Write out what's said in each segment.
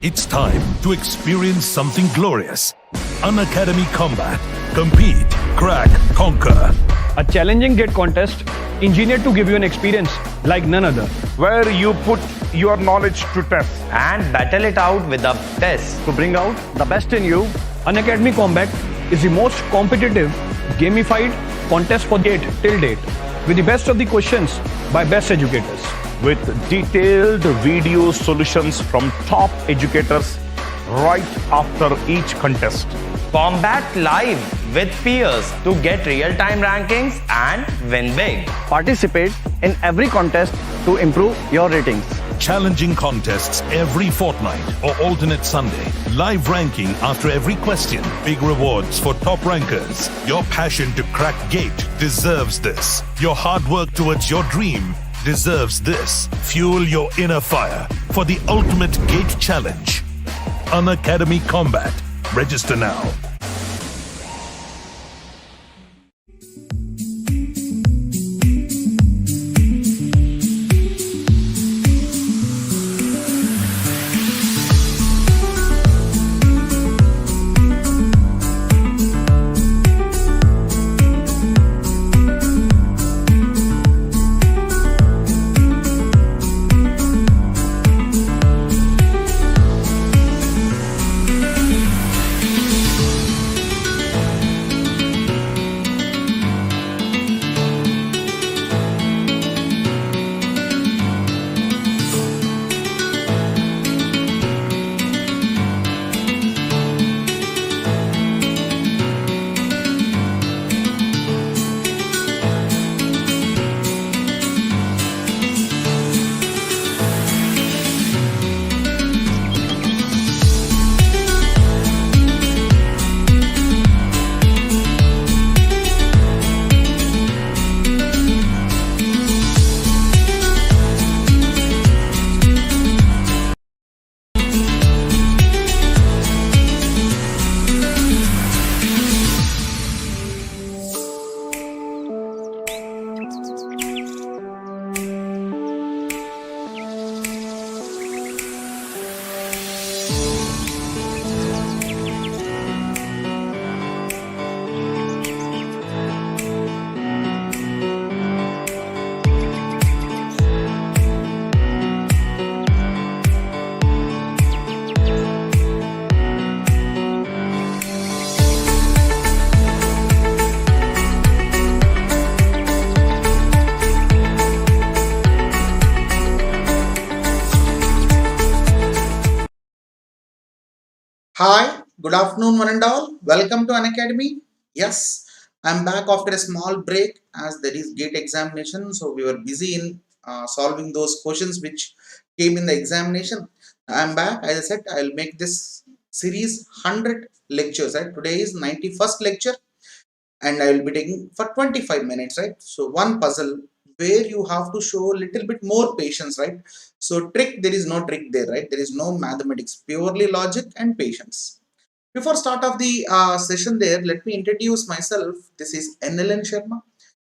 It's time to experience something glorious. Unacademy Combat. Compete, crack, conquer. A challenging GATE contest engineered to give you an experience like none other. Where you put your knowledge to test and battle it out with a test. To bring out the best in you, Unacademy Combat is the most competitive, gamified contest for GATE till date, with the best of the questions by best educators. with detailed video solutions from top educators right after each contest. Combat live with peers to get real-time rankings and win big. Participate in every contest to improve your ratings. Challenging contests every fortnight or alternate Sunday. Live ranking after every question. Big rewards for top rankers. Your passion to crack GATE deserves this. Your hard work towards your dream deserves this. Fuel your inner fire for the ultimate GATE challenge. Unacademy Combat. Register now. Hi, good afternoon, one and all. Welcome to Unacademy. Yes, I'm back after a small break as there is GATE examination. So we were busy in solving those questions which came in the examination. I'm back. As I said, I'll make this series 100 lectures. Right? Today is 91st lecture, and I will be taking for 25 minutes. Right? So one puzzle where you have to show a little bit more patience. Right? So trick, there is no trick there. Right? There is no mathematics, purely logic and patience. Before start of the session there, let me introduce myself. This is NLN Sharma,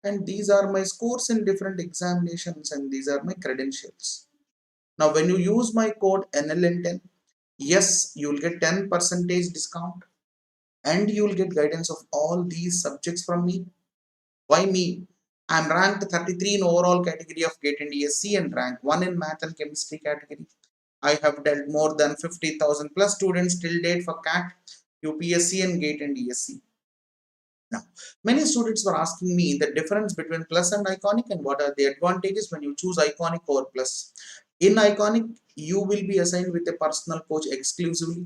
and these are my scores in different examinations, and these are my credentials. Now, when you use my code NLN10, yes, you will get 10% discount, and you will get guidance of all these subjects from me. Why me? I'm ranked 33 in overall category of GATE and ESC and rank 1 in math and chemistry category. I have dealt more than 50,000 plus students till date for CAT, UPSC and GATE and ESC. Now, many students were asking me the difference between plus and iconic and what are the advantages when you choose iconic over plus. In iconic, you will be assigned with a personal coach exclusively.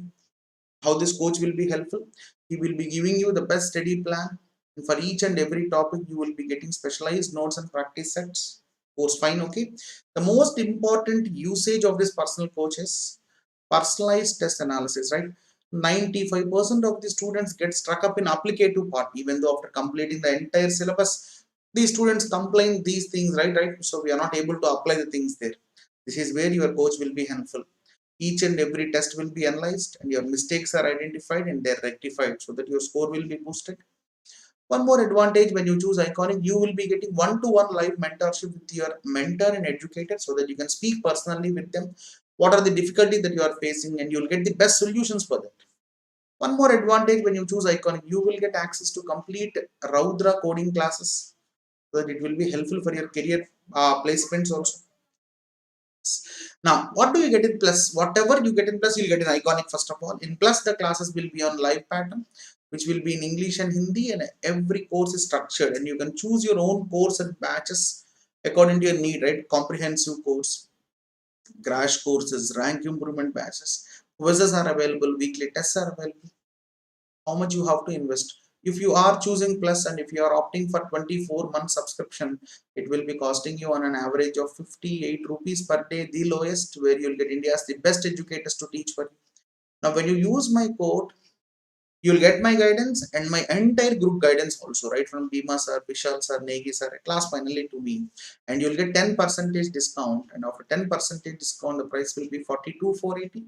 How this coach will be helpful? He will be giving you the best study plan. And for each and every topic, you will be getting specialized notes and practice sets. Course fine, okay. The most important usage of this personal coach is personalized test analysis, right? 95% of the students get stuck up in applicative part, even though after completing the entire syllabus, these students complain these things, right? So we are not able to apply the things there. This is where your coach will be helpful. Each and every test will be analyzed and your mistakes are identified and they're rectified so that your score will be boosted. One more advantage when you choose Iconic, you will be getting one-to-one live mentorship with your mentor and educator so that you can speak personally with them what are the difficulties that you are facing, and you'll get the best solutions for that. One more advantage when you choose Iconic, you will get access to complete Raudra coding classes, so that it will be helpful for your career placements also. Now, what do you get in Plus? Whatever you get in Plus, you'll get in Iconic first of all. In Plus, the classes will be on live pattern, which will be in English and Hindi, and every course is structured, and you can choose your own course and batches according to your need, right? Comprehensive course, crash courses, rank improvement batches, quizzes are available, weekly tests are available. How much you have to invest? If you are choosing Plus and if you are opting for 24-month subscription, it will be costing you on an average of 58 rupees per day, the lowest, where you'll get India's the best educators to teach for you. Now, when you use my code, you'll get my guidance and my entire group guidance also, right? From Bhima sir, Vishal sir, Negi sir, class finally to me. And you'll get 10% discount. And after 10% discount, the price will be 42,480.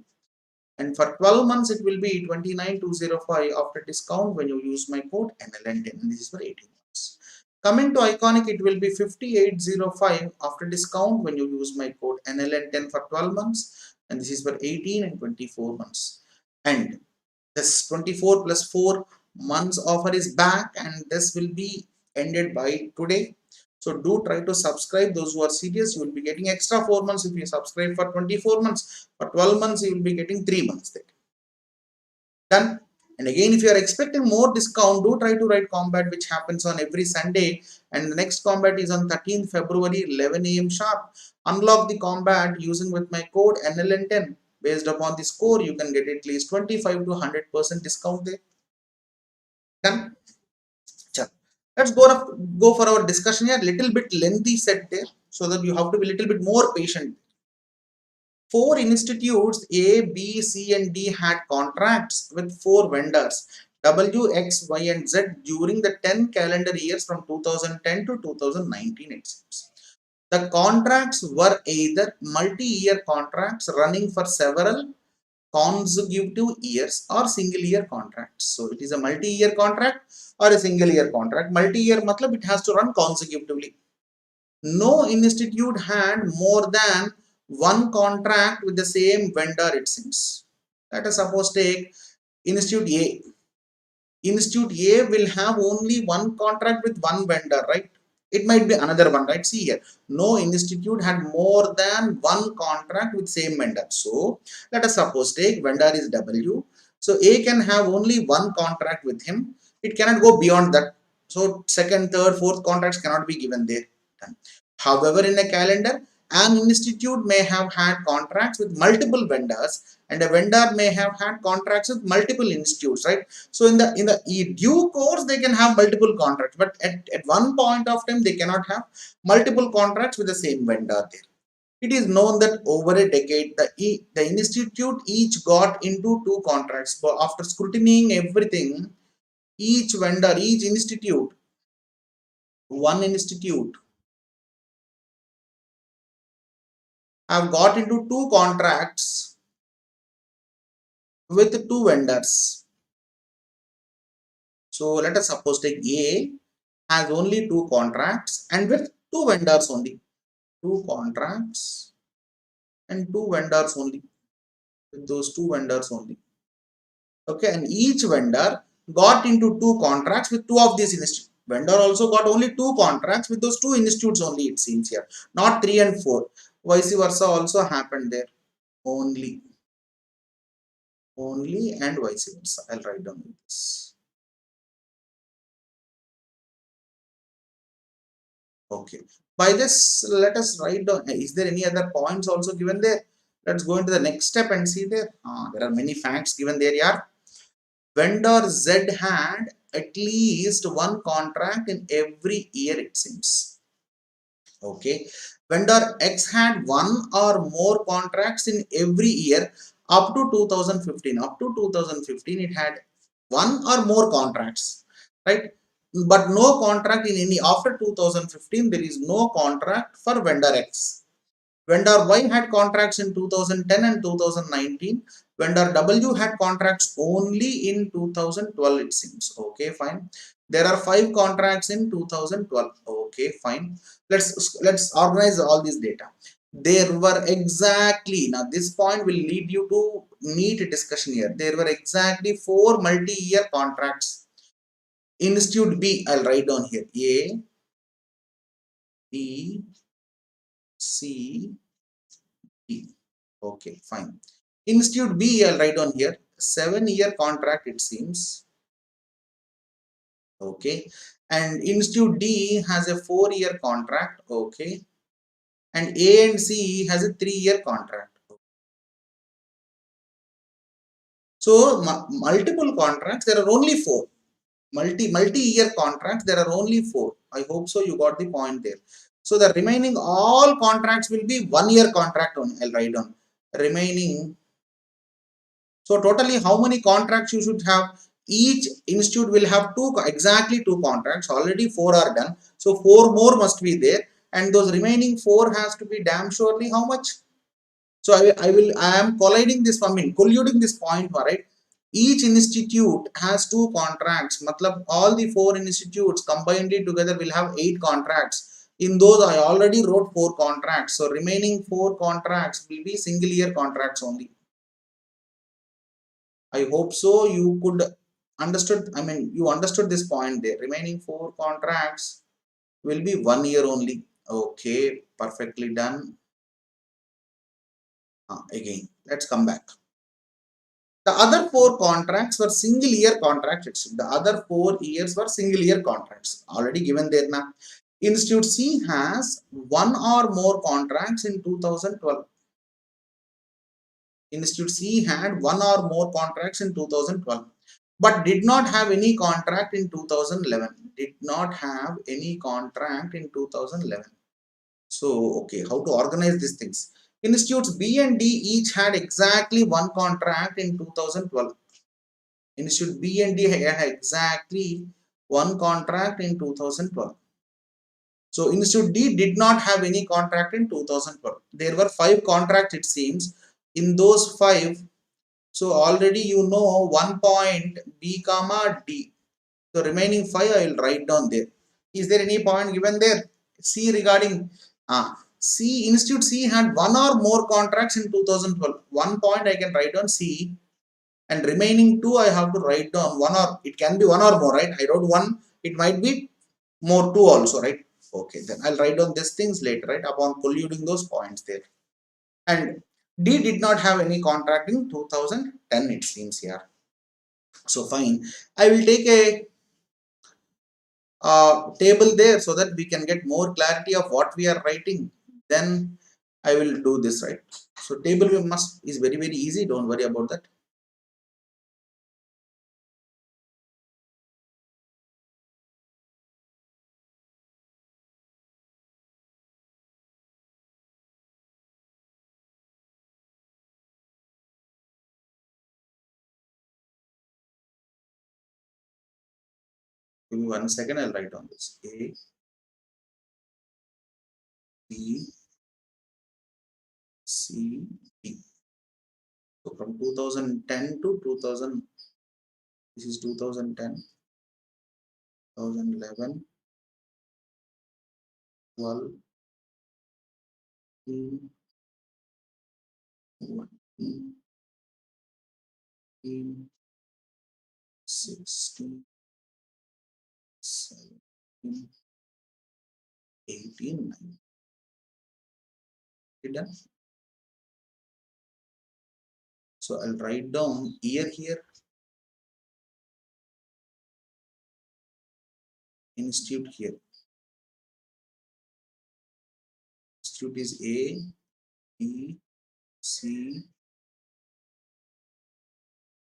And for 12 months, it will be 29,205 after discount when you use my code NLN10. And this is for 18 months. Coming to Iconic, it will be 5805 after discount when you use my code NLN10 for 12 months. And this is for 18 and 24 months. And this 24 plus 4 months offer is back, and this will be ended by today. So do try to subscribe. Those who are serious, you will be getting extra 4 months if you subscribe for 24 months. For 12 months, you will be getting 3 months there. Done. And again, if you are expecting more discount, do try to write combat, which happens on every Sunday. And the next combat is on 13th February, 11 AM sharp. Unlock the combat using with my code NLN10. Based upon the score, you can get at least 25 to 100% discount there. Done. Let's go for our discussion here. Little bit lengthy set there, so that you have to be a little bit more patient. 4 institutes A, B, C, and D had contracts with 4 vendors W, X, Y, and Z during the 10 calendar years from 2010 to 2019. It seems the contracts were either multi-year contracts running for several consecutive years or single year contracts. So it is a multi-year contract or a single year contract. Multi-year matlab it has to run consecutively. No institute had more than one contract with the same vendor, it seems. Let us suppose take Institute A. Institute A will have only one contract with one vendor, right? It might be another one, right? See here, no institute had more than one contract with same vendor. So let us suppose take vendor is W. So A can have only one contract with him. It cannot go beyond that. So second, third, fourth contracts cannot be given there. However, in a calendar, an institute may have had contracts with multiple vendors, and a vendor may have had contracts with multiple institutes, right? So in the due course, they can have multiple contracts, but at one point of time, they cannot have multiple contracts with the same vendor there. It is known that over a decade, the institute each got into 2 contracts, but after scrutinizing everything, each vendor, each institute, one institute have got into 2 contracts with 2 vendors. So let us suppose take A has only 2 contracts and with 2 vendors only. 2 contracts and 2 vendors only. With those 2 vendors only. Okay, and each vendor got into 2 contracts with 2 of these institutes. Vendor also got only 2 contracts with those 2 institutes only, it seems here, not 3 and 4. Vice versa also happened there. Only and vice versa. I'll write down this. Okay. By this, let us write down. Is there any other points also given there? Let's go into the next step and see there. There are many facts given there. Yeah. Vendor Z had at least one contract in every year, it seems. Okay. Vendor X had one or more contracts in every year up to 2015. Up to 2015, it had one or more contracts, right? But no contract in any. After 2015, there is no contract for vendor X. Vendor Y had contracts in 2010 and 2019. Vendor W had contracts only in 2012, it seems. Okay, fine. There are 5 contracts in 2012. Okay, fine. Let's organize all this data. There were exactly, now this point will lead you to neat discussion here. There were exactly 4 multi-year contracts. Institute B, I'll write down here. A, B, C, D. Okay, fine. Institute B, I'll write down here. 7-year contract, it seems. Okay. And Institute D has a 4-year contract. Okay. And A and C has a 3-year contract. So multiple contracts, there are only 4. Multi-year contracts, there are only 4. I hope so you got the point there. So the remaining all contracts will be 1-year contract only. I'll write down remaining. So totally how many contracts you should have? Each institute will have exactly two contracts. Already 4 are done. So 4 more must be there. And those remaining 4 has to be damn surely how much? So I am colluding this point, right? Each institute has 2 contracts. Matlab all the 4 institutes combined together will have 8 contracts. In those I already wrote 4 contracts. So remaining 4 contracts will be single year contracts only. I hope so you could understood. I mean you understood this point there. Remaining 4 contracts will be 1 year only. Okay, perfectly done. Again, let's come back. The other 4 contracts were single year contracts. The other 4 years were single year contracts. Already given there now. Institute C has 1 or more contracts in 2012. Institute C had 1 or more contracts in 2012, but did not have any contract in 2011. Did not have any contract in 2011. So, okay, how to organize these things? Institutes B and D each had exactly 1 contract in 2012. Institute B and D had exactly 1 contract in 2012. So, Institute D did not have any contract in 2012. There were 5 contracts it seems. In those 5, so already you know 1 point B comma D. So remaining 5 I will write down there. Is there any point given there? C regarding C, Institute C had 1 or more contracts in 2012. 1 point I can write down C, and remaining 2 I have to write down 1, or it can be 1 or more, right? I wrote 1, it might be more 2 also, right? Okay, then I'll write down these things later, right? Upon colluding those points there. And D did not have any contract in 2010 it seems here. So fine, I will take a table there so that we can get more clarity of what we are writing. Then I will do this, right? So table is very easy, don't worry about that. Give me 1 second, I'll write on this. A, B, C, D. So from 2010 to 2000, this is 2010, 2011, 12, 13, 14, 15, 16, 17, 18, 19. Done? So I'll write down year here. Institute here. Institute is A, B, C.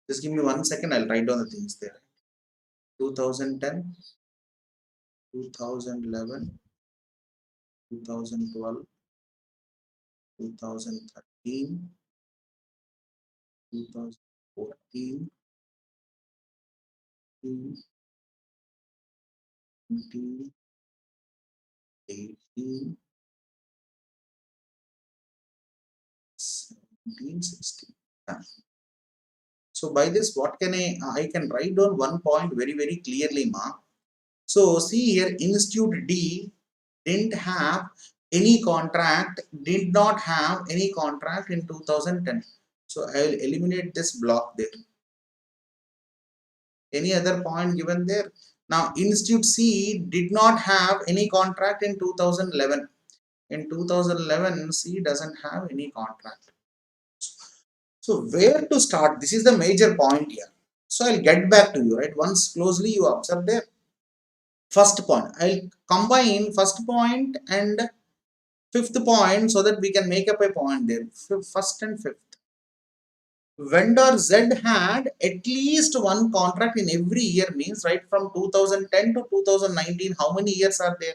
Just give me 1 second, I'll write down the things there. 2010, 2011, 2012, 2013, 2014, 20, 18, 17, 16. So by this, what can I can write down 1 point very clearly, ma. So see here, Institute D didn't have any contract, did not have any contract in 2010. So I will eliminate this block there. Any other point given there? Now Institute C did not have any contract in 2011. In 2011, C doesn't have any contract. So where to start? This is the major point here. So I'll get back to you, right? Once closely you observe there. First point, I'll combine first point and fifth point so that we can make up a point there. First and fifth. Vendor Z had at least one contract in every year, means right from 2010 to 2019. How many years are there?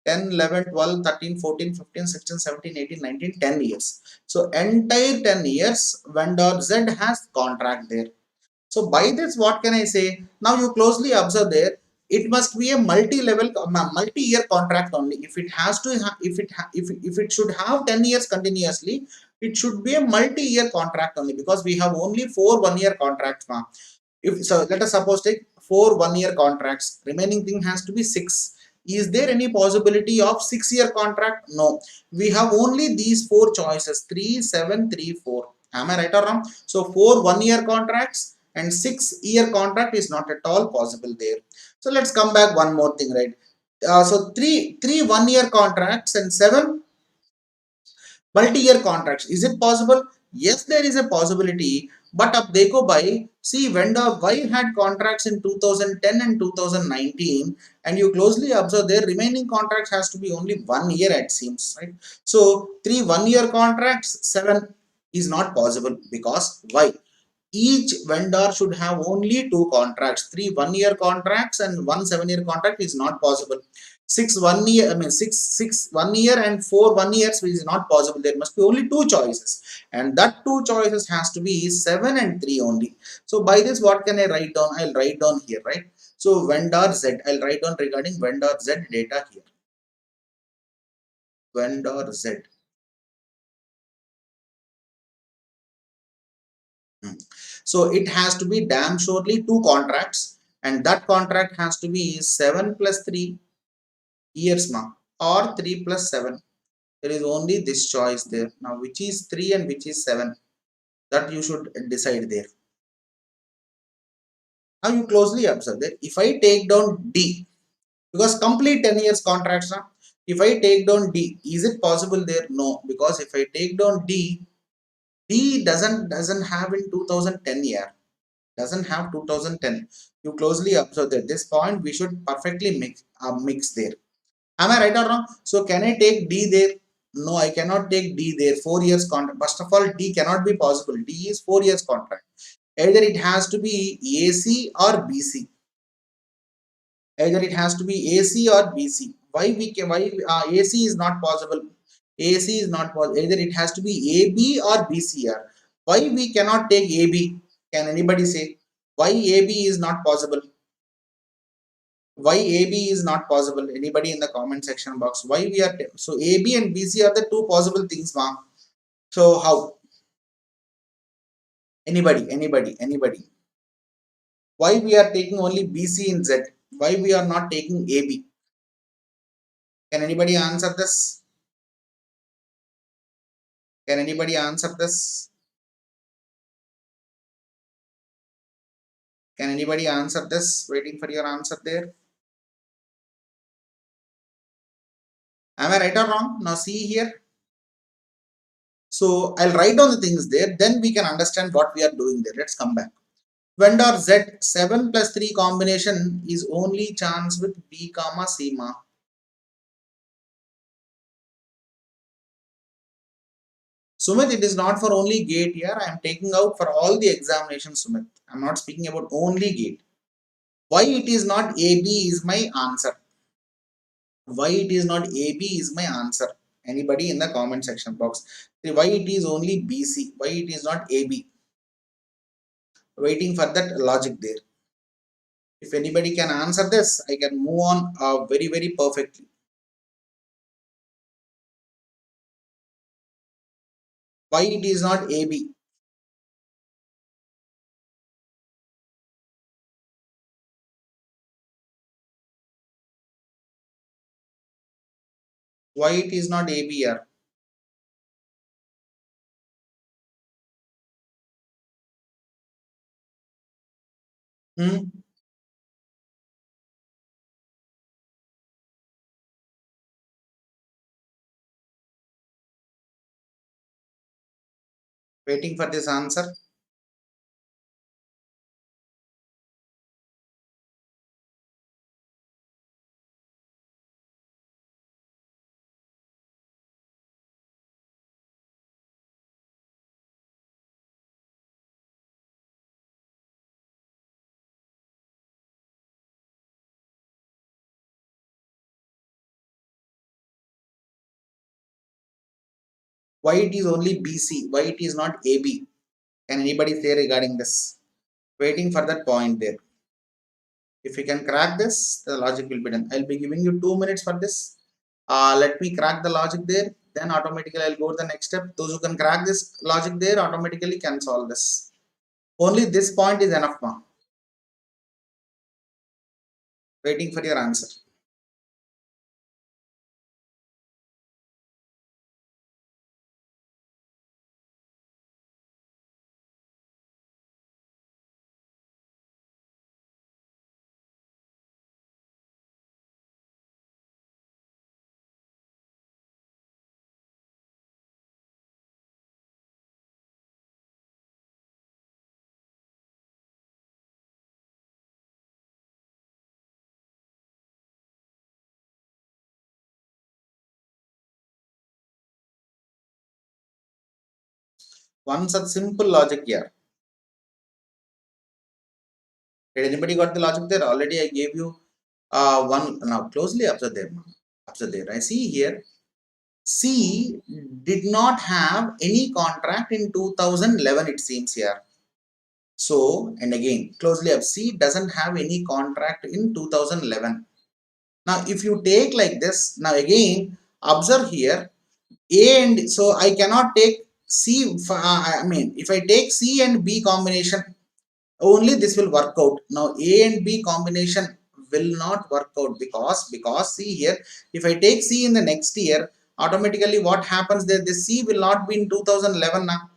10, 11, 12, 13, 14, 15, 16, 17, 18, 19, 10 years. So entire 10 years, vendor Z has contract there. So by this, what can I say? Now you closely observe there. It must be a multi-level, multi-year contract only. If it has to, if it should have 10 years continuously, it should be a multi-year contract only, because we have only 4 1-year contracts now. If so, let us suppose take 4 1-year contracts. Remaining thing has to be 6. Is there any possibility of 6-year contract? No. We have only these 4 choices: 3, 7, 3, 4. Am I right or wrong? So 4 1-year contracts and 6-year contract is not at all possible there. So let's come back one more thing, right? So three 1-year contracts and 7 multi-year contracts. Is it possible? Yes, there is a possibility. But up dekho bhai, see, vendor Y had contracts in 2010 and 2019, and you closely observe their remaining contracts has to be only 1 year, it seems, right? So 3 1-year contracts, 7 is not possible, because why? Each vendor should have only 2 contracts. 3 1-year contracts and 1 7-year contract is not possible. 6 1-year, I mean 6 1 year and 4 1 years is not possible. There must be only 2 choices, and that 2 choices has to be 7 and 3 only. So by this, what can I write down? I'll write down here, right? So vendor Z, I'll write down regarding vendor Z data here. Vendor Z. So it has to be damn surely 2 contracts, and that contract has to be 7 plus 3 years ma, or 3 plus 7. There is only this choice there. Now which is 3 and which is 7, that you should decide there. Now you closely observe that if I take down D, because complete 10 years contracts now, if I take down D, is it possible there? No, because if I take down D, D doesn't have in 2010 year, doesn't have 2010. You closely observe that this point we should perfectly mix there. Am I right or wrong? So can I take D there? No, I cannot take D there. 4 years contract. First of all, D cannot be possible. D is 4 years contract. Either it has to be AC or BC. Either it has to be AC or BC. Why AC is not possible? AC is not possible. Either it has to be AB or BCR. Why we cannot take AB? Can anybody say why AB is not possible? Why AB is not possible? Anybody in the comment section box? Why we are so AB and BC are the 2 possible things, ma'am. So how? Anybody? Why we are taking only BC in Z? Why we are not taking AB? Can anybody answer this? Can anybody answer this? Can anybody answer this? Waiting for your answer there. Am I right or wrong? Now see here. So I'll write down the things there. Then we can understand what we are doing there. Let's come back. Vendor Z 7 plus 3 combination is only chance with B comma C ma. Sumit, it is not for only gate here. I am taking out for all the examinations, Sumit. I am not speaking about only gate. Why it is not AB is my answer. Why it is not AB is my answer. Anybody in the comment section box. Why it is only BC? Why it is not AB? Waiting for that logic there. If anybody can answer this, I can move on very perfectly. Why it is not AB? Why it is not AB here? Hmm? Waiting for this answer. Why it is only BC? Why it is not AB? Can anybody say regarding this? Waiting for that point there. If you can crack this, the logic will be done. I'll be giving you 2 minutes for this. Let me crack the logic there. Then automatically I'll go to the next step. Those who can crack this logic there automatically can solve this. Only this point is enough, ma. Waiting for your answer. One such simple logic here. Did anybody got the logic there? Already I gave you one. Now closely observe there. Observe there. I see here. C did not have any contract in 2011. It seems here. So, and again, closely up, C doesn't have any contract in 2011. Now, if you take like this, now again, observe here, A and, so I cannot take C, I mean, if I take C and B combination, only this will work out. Now, A and B combination will not work out because see here, if I take C in the next year, automatically what happens there, this C will not be in 2011 now.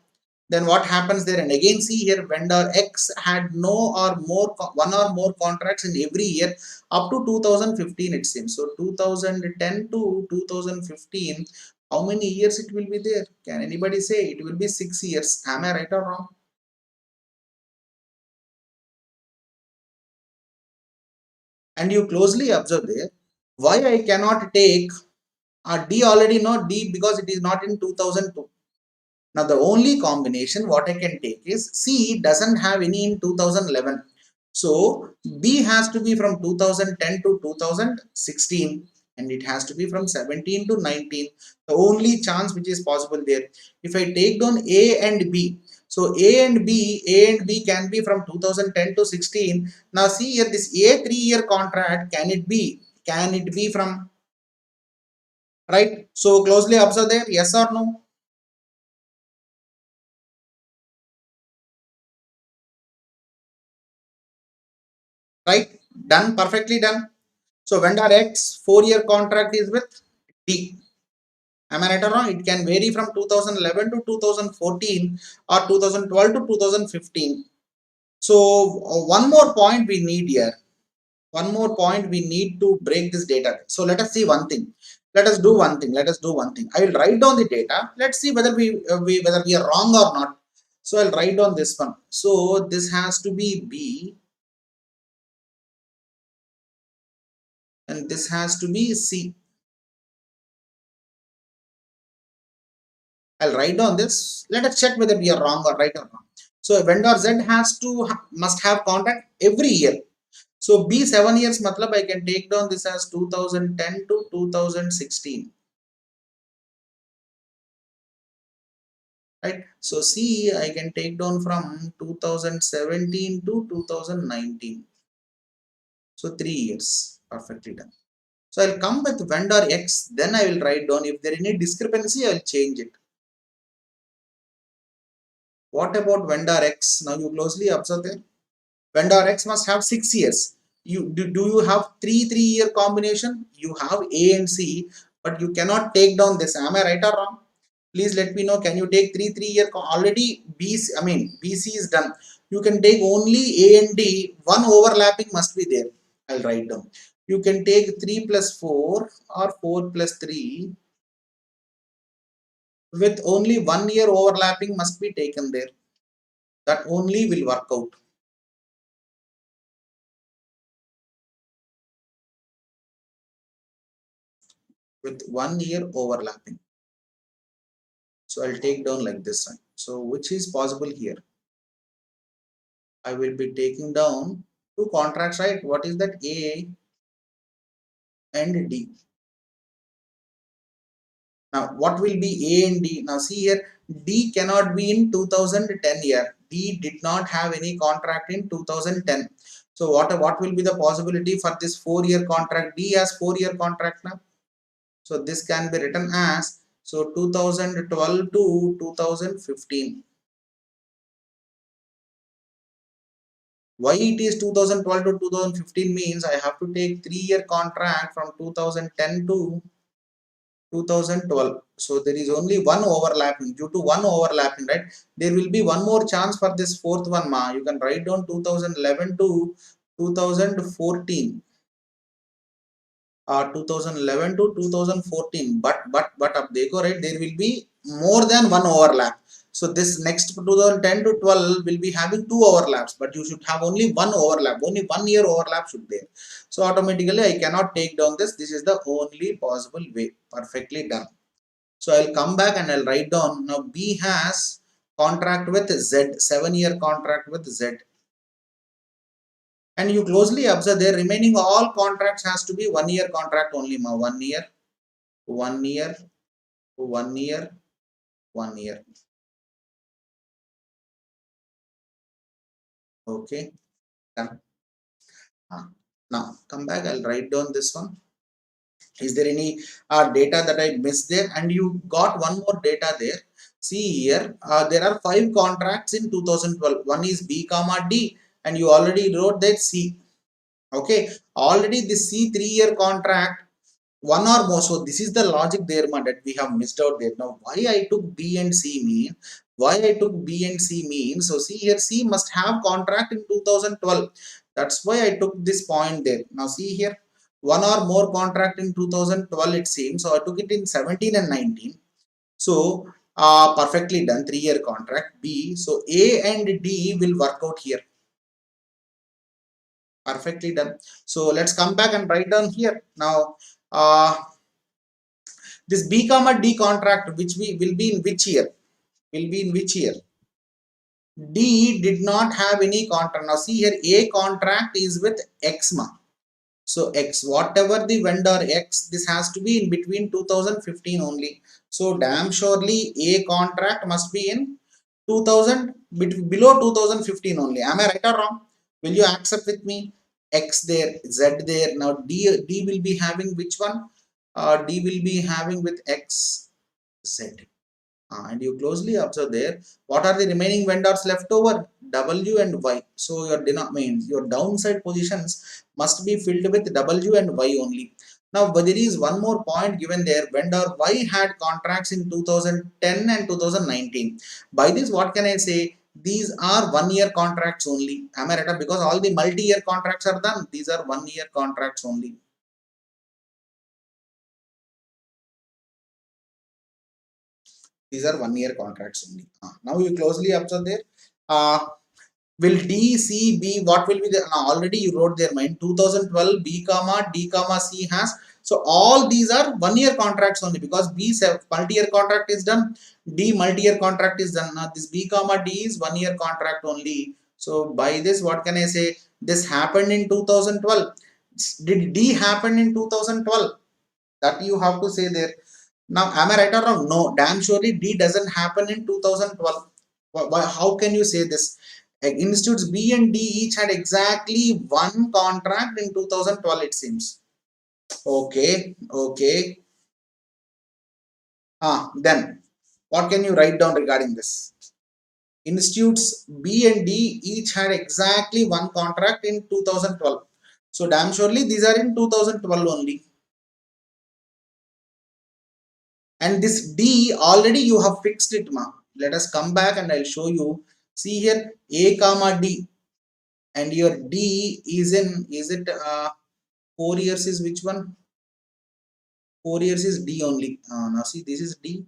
Then what happens there? And again, see here, vendor X had no or more, one or more contracts in every year up to 2015, it seems. So 2010 to 2015, how many years it will be there? Can anybody say? It will be 6 years. Am I right or wrong? And you closely observe there, why I cannot take D already know D because it is not in 2002. Now the only combination what I can take is C doesn't have any in 2011. So B has to be from 2010 to 2016 and it has to be from 17 to 19. The only chance which is possible there. If I take down A and B, so A and B can be from 2010 to 16. Now see here this A 3-year contract, can it be? Can it be from, right? So closely observe there, yes or no? Right? Done, perfectly done. So vendor X 4-year contract is with D. Am I right or wrong? It can vary from 2011 to 2014 or 2012 to 2015. So one more point we need here. One more point we need to break this data. So let us see one thing. Let us do one thing. Let us do one thing. I will write down the data. Let's see whether whether we are wrong or not. So I'll write down this one. So this has to be B and this has to be C. I'll write down this. Let us check whether we are wrong or right or wrong. So vendor Z has to must have contract every year. So B 7 years matlab I can take down this as 2010 to 2016. Right. So C I can take down from 2017 to 2019. So 3 years. Perfectly done. So I'll come with vendor X. Then I will write down if there is any discrepancy I will change it. What about vendor X? Now you closely observe there. Vendor X must have 6 years. Do you have 3 3-year combination? You have A and C. but you cannot take down this. Am I right or wrong? Please let me know. Can you take 3 3 year? Already BC, I mean BC is done. You can take only A and D. One overlapping must be there. I'll write down. You can take 3 plus 4 or 4 plus 3 with only 1 year overlapping must be taken there. That only will work out. With 1 year overlapping. So I'll take down like this one. So which is possible here? I will be taking down two contracts, right? What is that? A and D. Now, what will be A and D? Now, see here, D cannot be in 2010 year. D did not have any contract in 2010. So, what will be the possibility for this 4 year contract? D has 4 year contract now. So, this can be written as, so 2012 to 2015. Why it is 2012 to 2015 means I have to take 3 year contract from 2010 to 2012. So there is only one overlapping. Due to one overlapping, right? There will be one more chance for this fourth one, ma. You can write down 2011 to 2014. 2011 to 2014. But up dekho, right? There will be more than one overlap. So this next 2010 to 12 will be having two overlaps, but you should have only one overlap. Only 1 year overlap should be there. So automatically I cannot take down this. This is the only possible way. Perfectly done. So I'll come back and I'll write down. Now B has contract with Z, 7 year contract with Z. And you closely observe their remaining all contracts has to be 1 year contract only. 1 year, 1 year, 1 year, 1 year. Okay. Done. Now come back. I'll write down this one. Is there any data that I missed there? And you got one more data there. See here, there are 5 contracts in 2012. One is B comma D, and you already wrote that C. Okay, already this C 3 year contract, one or more. So this is the logic there, man, that we have missed out there. Now, why I took B and C mean? Why I took B and C mean? So see here, C must have contract in 2012. That's why I took this point there. Now see here, one or more contract in 2012 it seems. So I took it in 17 and 19. So perfectly done, 3 year contract. B. So A and D will work out here. Perfectly done. So let's come back and write down here. Now this B comma D contract, which we will be in which year? Will be in which year? D did not have any contract. Now see here, A contract is with Exma. So X, whatever the vendor X, this has to be in between 2015 only. So damn surely A contract must be in 2000, below 2015 only. Am I right or wrong? Will you accept with me? X there, Z there. Now D will be having which one? D will be having with X, Z. And you closely observe there, what are the remaining vendors left over? W and Y. So your downside positions must be filled with W and Y only. Now there is one more point given there. Vendor Y had contracts in 2010 and 2019. By this, what can I say? These are 1 year contracts only. Am I right? Because all the multi-year contracts are done. These are 1 year contracts only. These are 1 year contracts only. Now you closely observe there. Will D, C, B, what will be the, already you wrote there, mind 2012 B comma D comma C has. So all these are 1 year contracts only, because B multi-year contract is done, D multi-year contract is done. Now this B comma D is 1 year contract only. So by this, what can I say? This happened in 2012. Did D happen in 2012? That you have to say there. Now, am I right or wrong? No, damn surely D doesn't happen in 2012. How can you say this? Institutes B and D each had exactly one contract in 2012, it seems. Okay, okay. Then what can you write down regarding this? Institutes B and D each had exactly one contract in 2012. So damn surely these are in 2012 only. And this D already you have fixed it, ma. Let us come back and I'll show you. See here, A comma D, and your D is in, is it 4 years is which one? 4 years is D only. Now see, this is D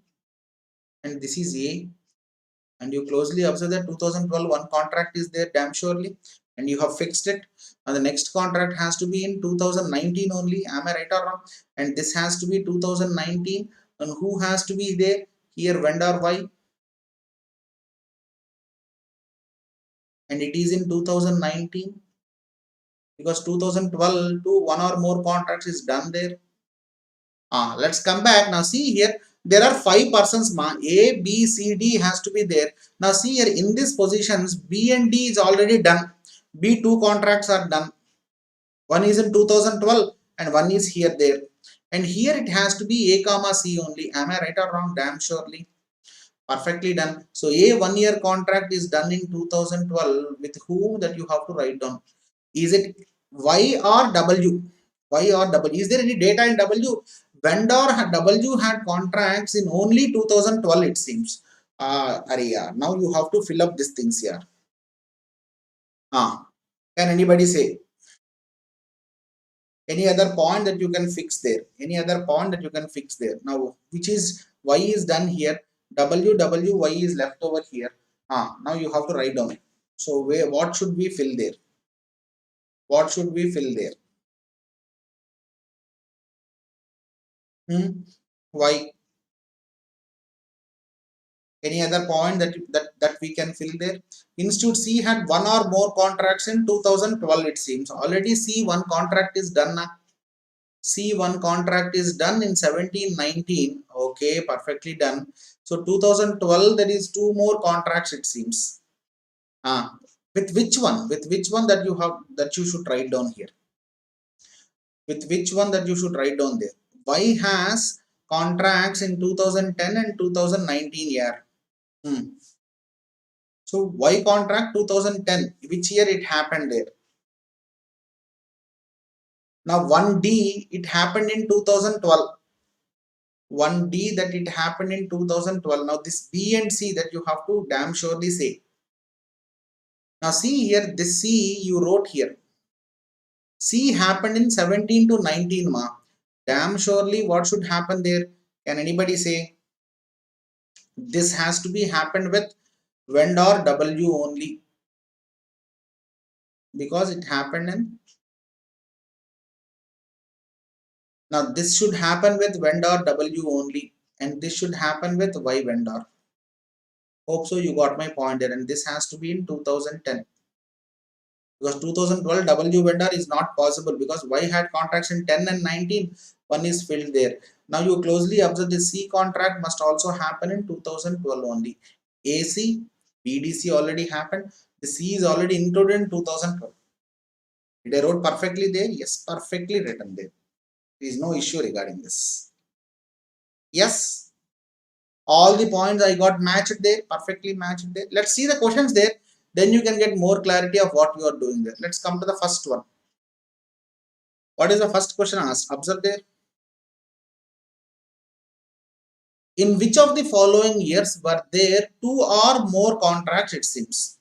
and this is A, and you closely observe that 2012 one contract is there damn surely, and you have fixed it, and the next contract has to be in 2019 only. Am I right or wrong? And this has to be 2019, and who has to be there here? Vendor Y, and it is in 2019 because 2012 to one or more contracts is done there. Let's come back. Now see here, there are 5 persons, ma. A, B, C, D has to be there. Now see here, in these positions, B and D is already done. B 2 contracts are done. One is in 2012 and one is here there. And here it has to be A comma C only. Am I right or wrong? Damn surely. Perfectly done. So A 1 year contract is done in 2012 with who that you have to write down. Is it Y or W? Y or W? Is there any data in W? Vendor W had contracts in only 2012, it seems. Arya, now you have to fill up these things here. Can anybody say? Any other point that you can fix there? Any other point that you can fix there? Now, which is Y is done here. Y is left over here. Now you have to write down it. So, what should we fill there? What should we fill there? Y. Any other point that we can fill there? Institute C had one or more contracts in 2012, it seems. Already C one contract is done now. C one contract is done in 17-19. Okay, perfectly done. So 2012 there is 2 more contracts, it seems. With which one? With which one that you have, that you should write down here? With which one that you should write down there? Y has contracts in 2010 and 2019 year. So Y contract 2010, which year it happened there? Now 1D, it happened in 2012. 1D that it happened in 2012. Now this B and C that you have to damn surely say. Now see here, this C you wrote here. C happened in 17 to 19, ma. Damn surely what should happen there? Can anybody say? This has to be happened with vendor W only, because it happened in. Now this should happen with vendor W only, and this should happen with Y vendor. Hope so you got my point there, and this has to be in 2010. Because 2012 W vendor is not possible because Y had contracts in 10 and 19. One is filled there. Now you closely observe the C contract must also happen in 2012 only. AC, BDC already happened. The C is already included in 2012. Did I wrote perfectly there? Yes, perfectly written there. There is no issue regarding this. Yes, all the points I got matched there, perfectly matched there. Let's see the questions there. Then you can get more clarity of what you are doing there. Let's come to the first one. What is the first question asked? Observe there. In which of the following years were there 2 or more contracts, it seems?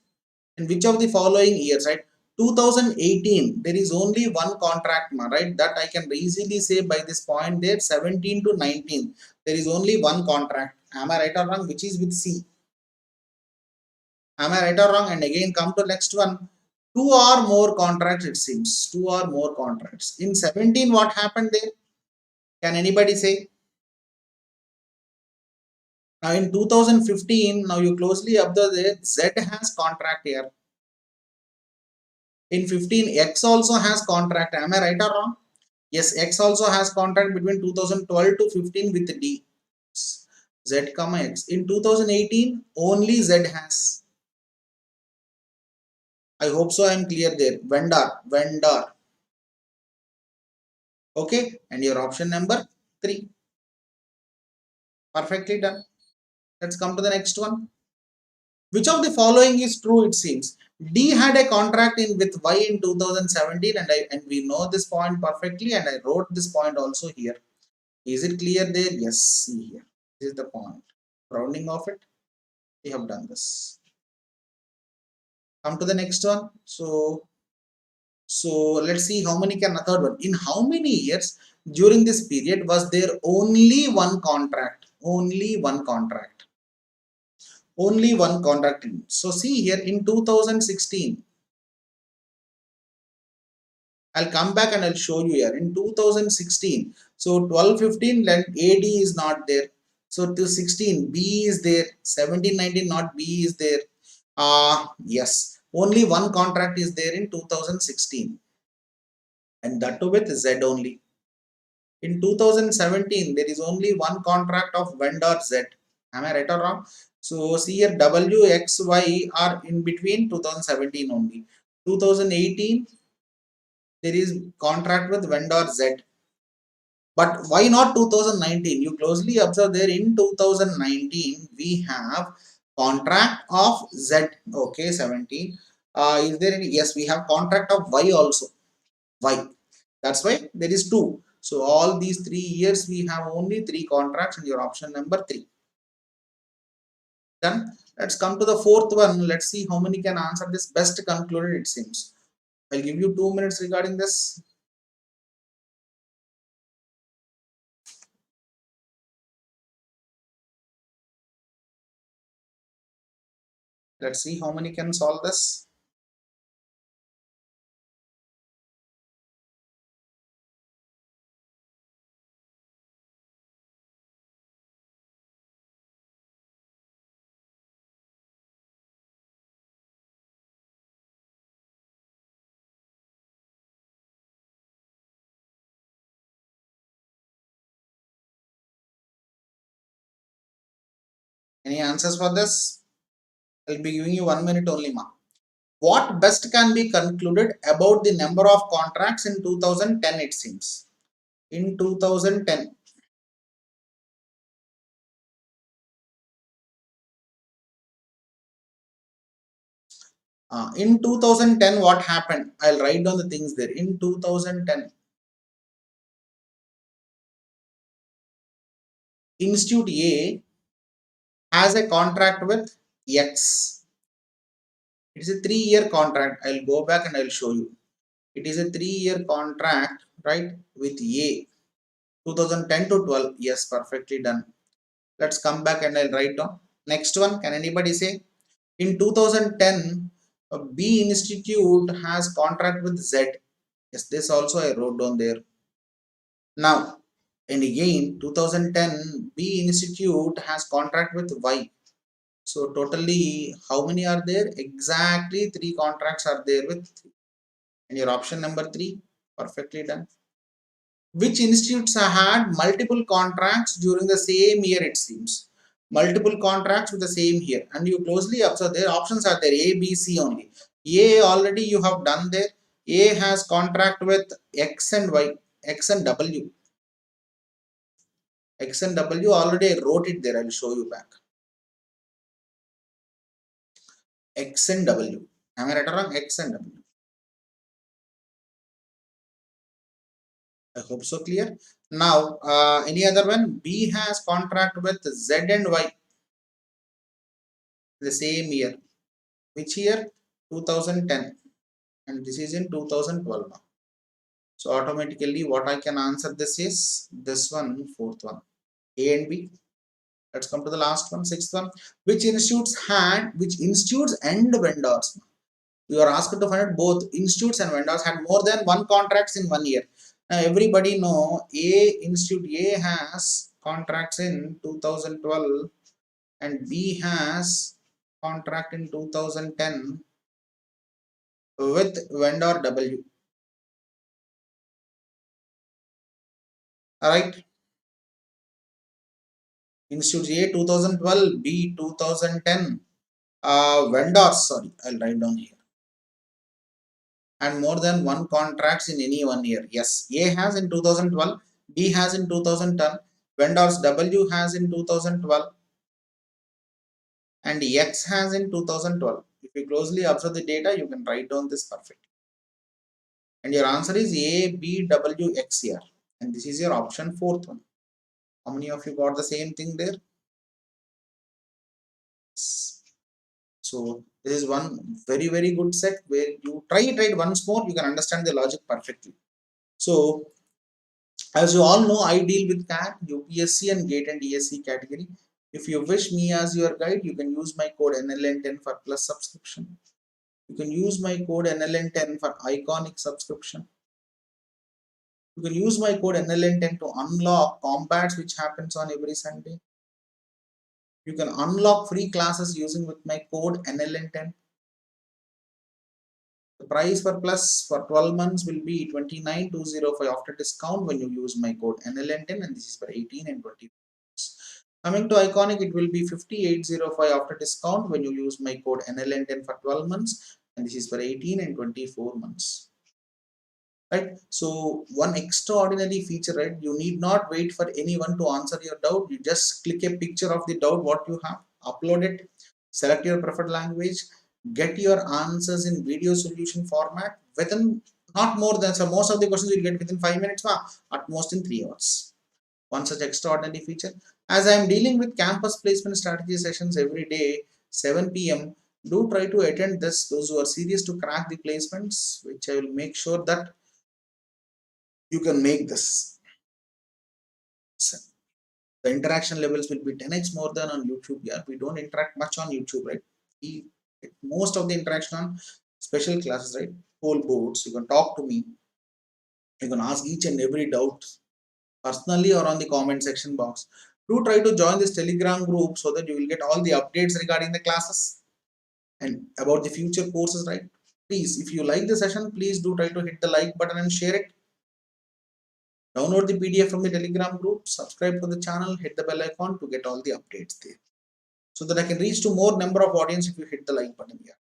In which of the following years, right? 2018, there is only one contract, right? That I can easily say by this point there. 17 to 19, there is only one contract. Am I right or wrong? Which is with C. Am I right or wrong? And again come to next one. 2 or more contracts, it seems. 2 or more contracts. In 17, what happened there? Can anybody say? Now in 2015, now you closely observe that Z has contract here. In 15, X also has contract. Am I right or wrong? Yes, X also has contract between 2012 to 15 with D. Z comma X. In 2018, only Z has. I hope so I am clear there. Vendor. Okay, and your option number 3. Perfectly done. Let's come to the next one. Which of the following is true, it seems? D had a contract in with Y in 2017, and we know this point perfectly, and I wrote this point also here. Is it clear there? Yes, see here. This is the point. Rounding off it, we have done this. Come to the next one. So let's see how many can, a third one. In how many years during this period was there only one contract? Only one contract. Only one contract. So see here in 2016, I'll come back and I'll show you here in 2016. So 12-15 AD is not there. So till 16 B is there. 17-19 not B is there. Yes, only one contract is there in 2016, and that too with Z only. In 2017 there is only one contract of vendor Z. Am I right or wrong? So see here W, X, Y are in between 2017 only. 2018 there is contract with vendor Z. But why not 2019? You closely observe there in 2019 we have contract of Z. Okay, 17. Is there any? Yes, we have contract of Y also. Y. That's why there is 2. So all these 3 years we have only 3 contracts in your option number 3. Done. Let's come to the fourth one. Let's see how many can answer this. Best concluded it seems. I'll give you 2 minutes regarding this. Let's see how many can solve this. Any answers for this? I'll be giving you 1 minute only, ma. What best can be concluded about the number of contracts in 2010 it seems. In 2010. In 2010 what happened? I'll write down the things there. In 2010. Institute A has a contract with X. It is a 3-year contract. I'll go back and I'll show you. It is a 3-year contract, right, with A. 2010 to 12. Yes, perfectly done. Let's come back and I'll write down. Next one, can anybody say? In 2010, B Institute has contract with Z. Yes, this also I wrote down there. Now, and again, 2010, B Institute has contract with Y. So totally, how many are there? Exactly 3 contracts are there with 3. And your option number 3, perfectly done. Which institutes have had multiple contracts during the same year it seems? Multiple contracts with the same year. And you closely observe their options are there A, B, C only. A already you have done there. A has contract with X and Y, X and W. X and W already I wrote it there. I will show you back. X and W. Am I right or wrong? X and W. I hope so clear. Now, any other one? B has contract with Z and Y the same year. Which year? 2010. And this is in 2012 now. So automatically what I can answer this is this one, fourth one. A and B. Let's come to the last one, sixth one. Which institutes and vendors? You are asked to find out both institutes and vendors had more than one contracts in 1 year. Now everybody know Institute A has contracts in 2012 and B has contract in 2010 with vendor W. Alright. Institute A 2012, B 2010. Vendors, sorry, I'll write down here. And more than one contracts in any 1 year. Yes, A has in 2012, B has in 2010, vendors W has in 2012, and X has in 2012. If you closely observe the data, you can write down this perfectly. And your answer is A, B, W, X here. And this is your option fourth one. How many of you got the same thing there? So this is one very good set where you try it once more, you can understand the logic perfectly. So as you all know, I deal with CAT, UPSC and GATE and DSC category. If you wish me as your guide, you can use my code NLN10 for plus subscription. You can use my code NLN10 for iconic subscription. You can use my code NLN10 to unlock combats which happens on every Sunday. You can unlock free classes using with my code NLN10. The price for plus for 12 months will be 29,205 after discount when you use my code NLN10, and this is for 18 and 20 months. Coming to iconic, it will be 58,05 after discount when you use my code NLN10 for 12 months, and this is for 18 and 24 months. Right, so one extraordinary feature, right? You need not wait for anyone to answer your doubt. You just click a picture of the doubt what you have, upload it, select your preferred language, get your answers in video solution format within not more than, so most of the questions you get within 5 minutes, at most in 3 hours. One such extraordinary feature. As I am dealing with campus placement strategy sessions every day 7 p.m, do try to attend this, those who are serious to crack the placements, which I will make sure that you can make this. So the interaction levels will be 10x more than on YouTube. Yeah, we don't interact much on YouTube, right? Most of the interaction on special classes, right? Whole boards, you can talk to me, you can ask each and every doubt personally or on the comment section box. Do try to join this Telegram group so that you will get all the updates regarding the classes and about the future courses, right? Please, if you like the session, please do try to hit the like button and share it. Download the PDF from the Telegram group, subscribe to the channel, hit the bell icon to get all the updates there, so that I can reach to more number of audience if you hit the like button here.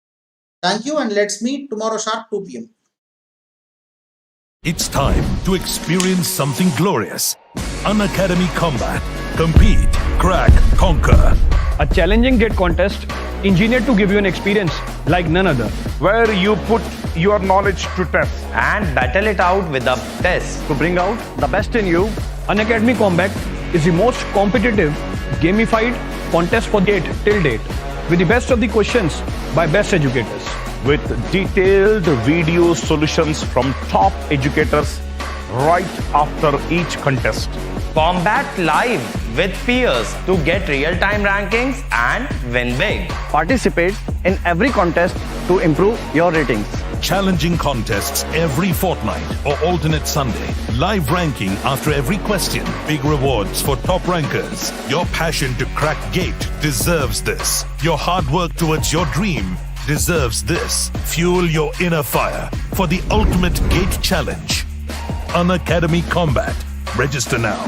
Thank you, and let's meet tomorrow sharp 2 p.m. It's time to experience something glorious. Unacademy Combat. Compete, crack, conquer. A challenging GATE contest engineered to give you an experience like none other. where you put your knowledge to test. and battle it out with a test. To bring out the best in you, Unacademy Combat is the most competitive, gamified contest for GATE till date, with the best of the questions by best educators. With detailed video solutions from top educators right after each contest. Combat live with peers to get real-time rankings and win big. Participate in every contest to improve your ratings. Challenging contests every fortnight or alternate Sunday. Live ranking after every question. Big rewards for top rankers. Your passion to crack GATE deserves this. Your hard work towards your dream deserves this. Fuel your inner fire for the ultimate GATE challenge. Unacademy Combat. Register now.